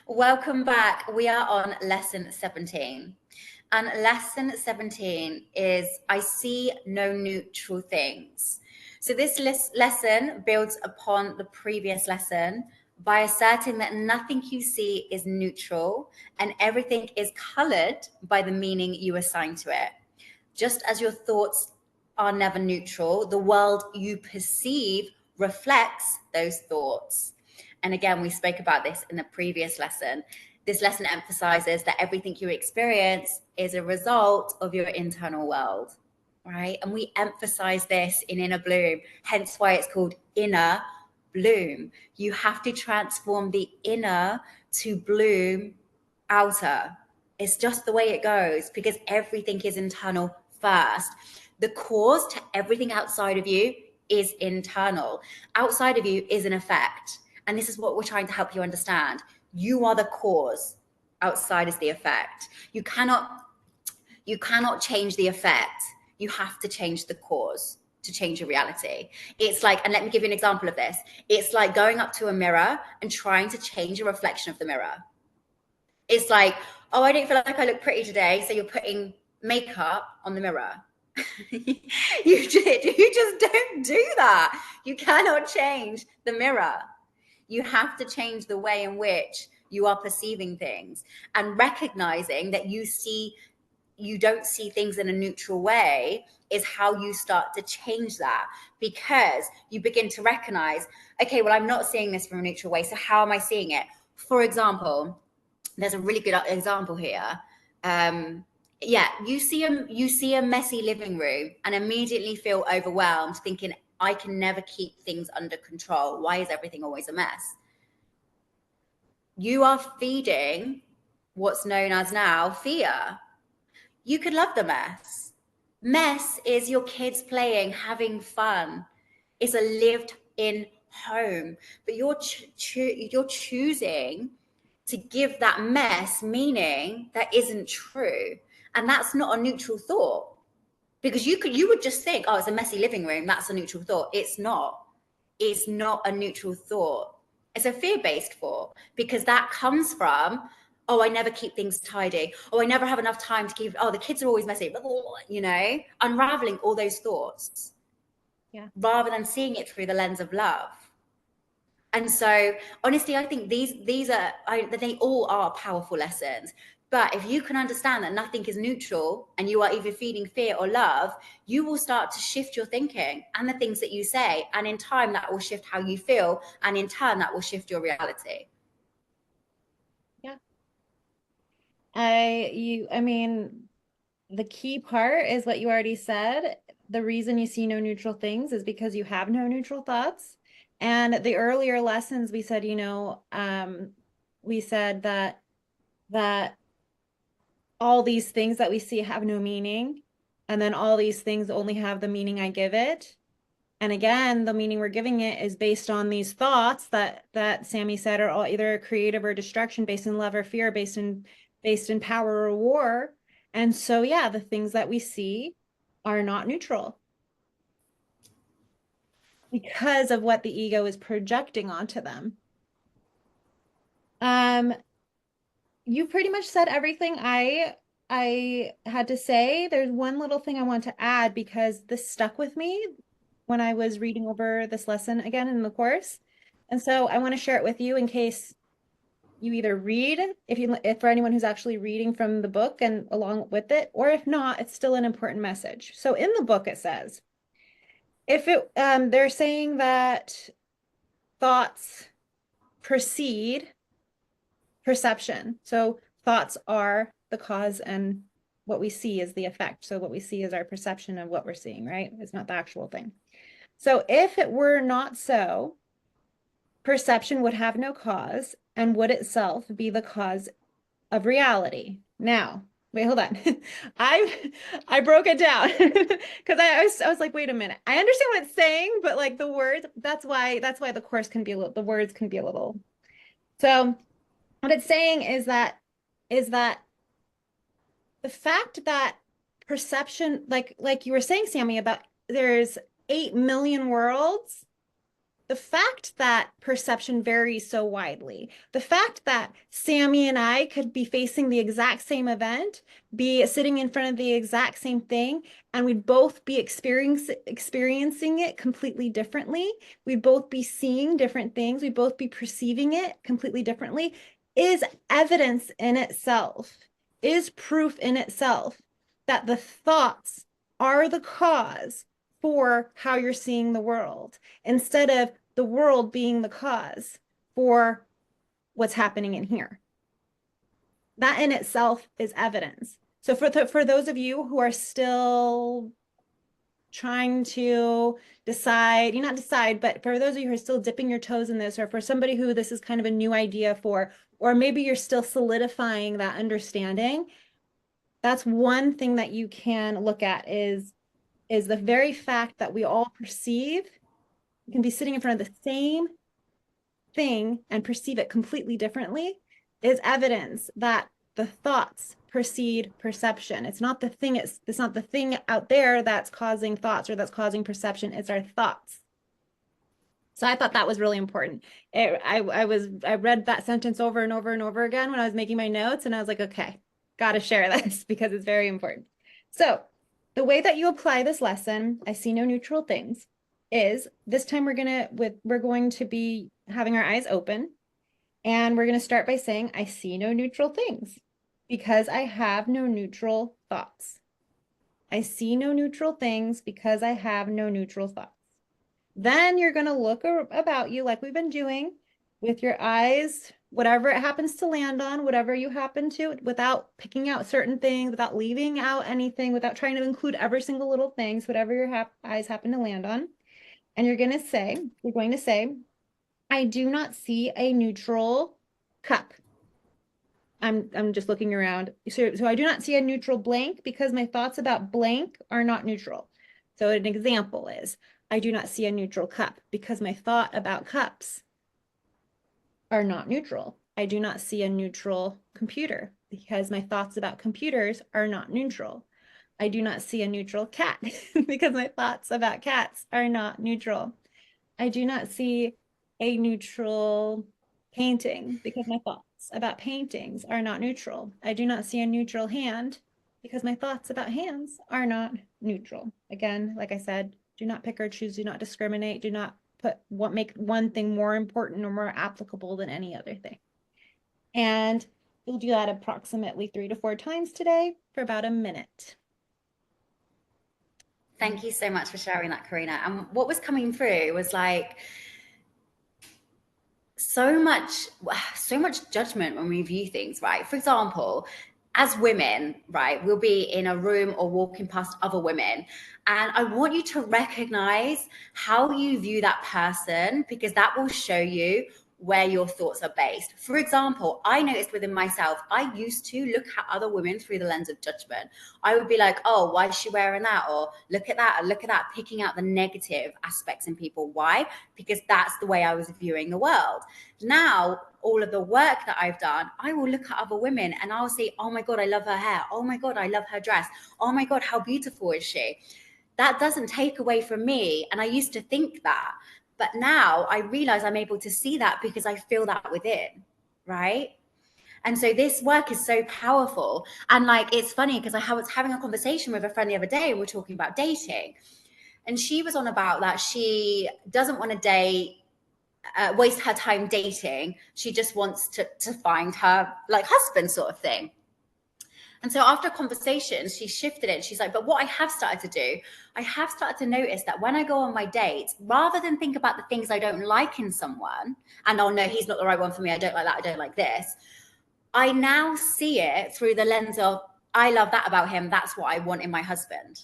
Welcome back. We are on lesson 17. And lesson 17 is I see no neutral things. So this lesson builds upon the previous lesson by asserting that nothing you see is neutral and everything is colored by the meaning you assign to it. Just as your thoughts are never neutral, the world you perceive reflects those thoughts. And again, we spoke about this in the previous lesson. This lesson emphasizes that everything you experience is a result of your internal world, right? And we emphasize this in Inner Bloom, hence why it's called Inner Bloom. You have to transform the inner to bloom outer. It's just the way it goes because everything is internal first. The cause to everything outside of you is internal. Outside of you is an effect. And this is what we're trying to help you understand. You are the cause. Outside is the effect. You cannot change the effect. You have to change the cause to change your reality. It's like, and let me give you an example of this. It's like going up to a mirror and trying to change a reflection of the mirror. It's like, oh, I don't feel like I look pretty today. So you're putting makeup on the mirror. You just don't do that. You cannot change the mirror. You have to change the way in which you are perceiving things and recognizing that you don't see things in a neutral way is how you start to change that, because you begin to recognize, okay, well, I'm not seeing this from a neutral way. So how am I seeing it? For example, there's a really good example here. You see a messy living room and immediately feel overwhelmed, thinking, I can never keep things under control. Why is everything always a mess? You are feeding what's known as now fear. You could love the mess. Mess is your kids playing, having fun. It's a lived in home, but you're choosing to give that mess meaning that isn't true. And that's not a neutral thought. Because you would just think, oh, it's a messy living room. That's a neutral thought. It's not. It's not a neutral thought. It's a fear-based thought because that comes from, oh, I never keep things tidy. Oh, I never have enough time to keep, oh, the kids are always messy, unraveling all those thoughts. Yeah. Rather than seeing it through the lens of love. And so, honestly, I think they all are powerful lessons. But if you can understand that nothing is neutral and you are either feeding fear or love, you will start to shift your thinking and the things that you say. And in time, that will shift how you feel. And in turn, that will shift your reality. Yeah. I mean, the key part is what you already said. The reason you see no neutral things is because you have no neutral thoughts. And the earlier lessons, we said, we said that all these things that we see have no meaning. And then all these things only have the meaning I give it. And again, the meaning we're giving it is based on these thoughts that Sammy said are all either creative or destruction, based in love or fear, based in power or war. And so, yeah, the things that we see are not neutral because of what the ego is projecting onto them. You pretty much said everything I had to say. There's one little thing I want to add because this stuck with me when I was reading over this lesson again in the course. And so I want to share it with you in case you either read, if for anyone who's actually reading from the book and along with it, or if not, it's still an important message. So in the book, it says, they're saying that thoughts precede perception. So thoughts are the cause and what we see is the effect. So what we see is our perception of what we're seeing, right? It's not the actual thing. So if it were not so, perception would have no cause and would itself be the cause of reality. Now, wait, hold on. I broke it down because I was like, wait a minute. I understand what it's saying, but like the words, that's why the course can be the words can be a little. So what it's saying is that the fact that perception, like you were saying, Sammy, about there's 8 million worlds, the fact that perception varies so widely, the fact that Sammy and I could be facing the exact same event, be sitting in front of the exact same thing, and we'd both be experiencing it completely differently. We'd both be seeing different things. We'd both be perceiving it completely differently, is evidence in itself, is proof in itself that the thoughts are the cause for how you're seeing the world, instead of the world being the cause for what's happening in here. That in itself is evidence. So for those of you who are still trying to decide, you not decide, but for those of you who are still dipping your toes in this, or for somebody who this is kind of a new idea for, or maybe you're still solidifying that understanding, that's one thing that you can look at is the very fact that we all perceive, we can be sitting in front of the same thing and perceive it completely differently, is evidence that the thoughts precede perception. It's not the thing, it's not the thing out there that's causing thoughts or that's causing perception, it's our thoughts. So I thought that was really important. I read that sentence over and over and over again when I was making my notes, and I was like, okay, got to share this because it's very important. So the way that you apply this lesson, I see no neutral things, is this time we're going to be having our eyes open, and we're going to start by saying, I see no neutral things because I have no neutral thoughts. I see no neutral things because I have no neutral thoughts. Then you're going to look about you like we've been doing with your eyes, whatever it happens to land on, whatever you happen to, without picking out certain things, without leaving out anything, without trying to include every single little thing, so whatever your eyes happen to land on. And you're going to say, I do not see a neutral cup. I'm just looking around. So I do not see a neutral blank because my thoughts about blank are not neutral. So an example is, I do not see a neutral cup because my thought about cups are not neutral. I do not see a neutral computer because my thoughts about computers are not neutral. I do not see a neutral cat because my thoughts about cats are not neutral. I do not see a neutral painting because my thoughts about paintings are not neutral. I do not see a neutral hand because my thoughts about hands are not neutral. Again, like I said, do not pick or choose, do not discriminate, do not make one thing more important or more applicable than any other thing. And you'll do that approximately 3 to 4 times today for about a minute. Thank you so much for sharing that, Corina. And what was coming through was like so much judgment when we view things, right? For example, as women, right, we'll be in a room or walking past other women, and I want you to recognize how you view that person, because that will show you where your thoughts are based. For example, I noticed within myself, I used to look at other women through the lens of judgment. I would be like, oh, why is she wearing that? Or look at that, picking out the negative aspects in people. Why? Because that's the way I was viewing the world. Now, all of the work that I've done, I will look at other women and I'll say, oh my God, I love her hair. Oh my God, I love her dress. Oh my God, how beautiful is she? That doesn't take away from me. And I used to think that. But now I realize I'm able to see that because I feel that within, right? And so this work is so powerful. And like, it's funny because I was having a conversation with a friend the other day and we're talking about dating. And she was on about that she doesn't want to waste her time dating. She just wants to find her like husband sort of thing. And so after conversations, she shifted it. She's like, but what I have started to do, I have started to notice that when I go on my dates, rather than think about the things I don't like in someone, and oh no, he's not the right one for me, I don't like that, I don't like this, I now see it through the lens of, I love that about him, that's what I want in my husband.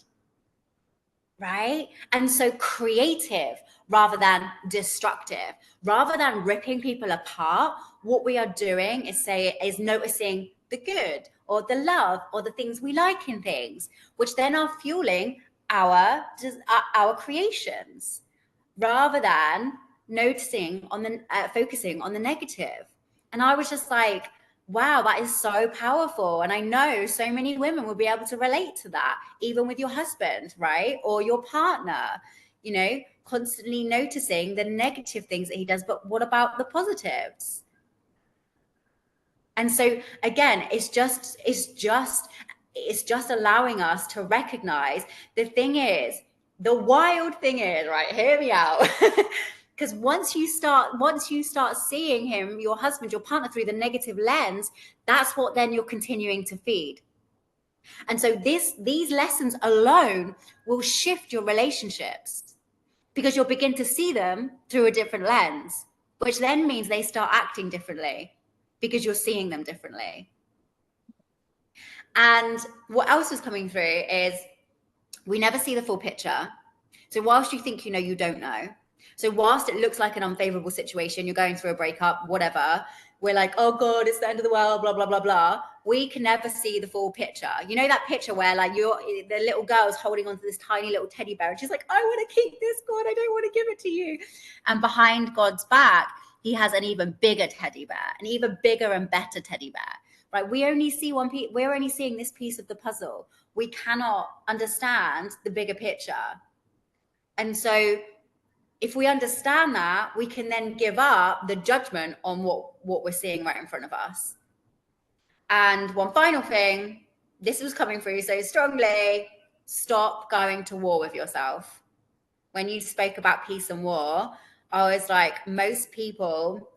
Right? And so creative rather than destructive, rather than ripping people apart, what we are doing is noticing the good or the love or the things we like in things, which then are fueling our creations, rather than focusing on the negative. And I was just like, wow, that is so powerful. And I know so many women will be able to relate to that, even with your husband, right? Or your partner. you know, constantly noticing the negative things that he does, but what about the positives? And so again, it's just allowing us to recognize the wild thing is, right, hear me out. Because once you start seeing him, your husband, your partner, through the negative lens, that's what then you're continuing to feed. And so these lessons alone will shift your relationships, because you'll begin to see them through a different lens, which then means they start acting differently because you're seeing them differently. And what else is coming through is we never see the full picture. So whilst you think you know, you don't know. So whilst it looks like an unfavorable situation, you're going through a breakup, whatever, we're like, oh God, it's the end of the world, blah, blah, blah, blah. We can never see the full picture. You know that picture where like the little girl's holding onto this tiny little teddy bear and she's like, I want to keep this, God, I don't want to give it to you. And behind God's back, he has an even bigger teddy bear, an even bigger and better teddy bear, right? We only see one piece. We're only seeing this piece of the puzzle. We cannot understand the bigger picture. And so if we understand that, we can then give up the judgment on what we're seeing right in front of us. And one final thing, this was coming through so strongly, stop going to war with yourself. When you spoke about peace and war, I was like, most people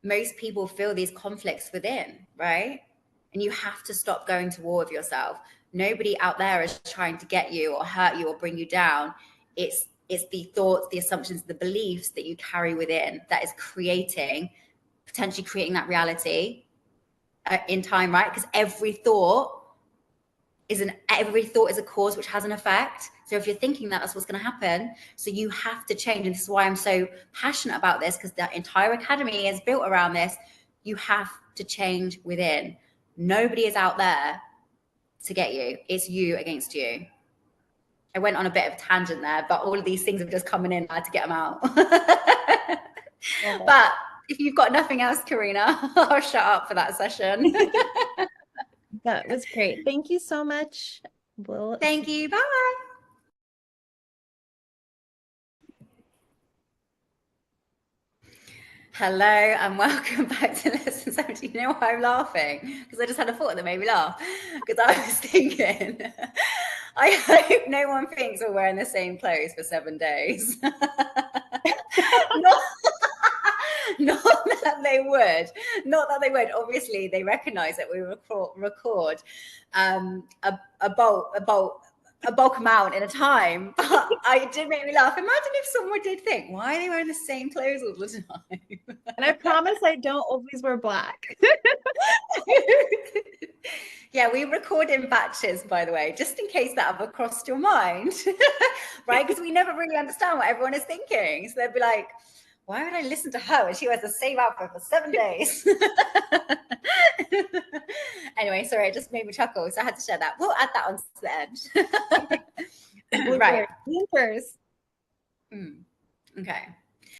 feel these conflicts within, right? And you have to stop going to war with yourself. Nobody out there is trying to get you or hurt you or bring you down. It's the thoughts, the assumptions, the beliefs that you carry within that is potentially creating that reality in time, right? Because every thought is a cause which has an effect. So if you're thinking that, that's what's going to happen. So you have to change. And this is why I'm so passionate about this, because the entire academy is built around this. You have to change within. Nobody is out there to get you. It's you against you. I went on a bit of a tangent there, but all of these things have just coming in. I had to get them out. But if you've got nothing else, Corina, I'll shut up for that session. That was great. Thank you so much. Thank you. Bye. Hello and welcome back to lesson 17. You know why I'm laughing? Because I just had a thought that made me laugh. Because I was thinking, I hope no one thinks we're wearing the same clothes for 7 days. Not that they would. Obviously, they recognize that we record a bulk amount in a time, but it did make me laugh. Imagine if someone did think, why are they wearing the same clothes all the time? And I promise I don't always wear black. Yeah, we record in batches, by the way, just in case that ever crossed your mind, right? Because we never really understand what everyone is thinking. So they'd be like, why would I listen to her when she wears the same outfit for 7 days? Anyway, sorry, it just made me chuckle. So I had to share that. We'll add that onto the end. Right. Bloopers. Okay.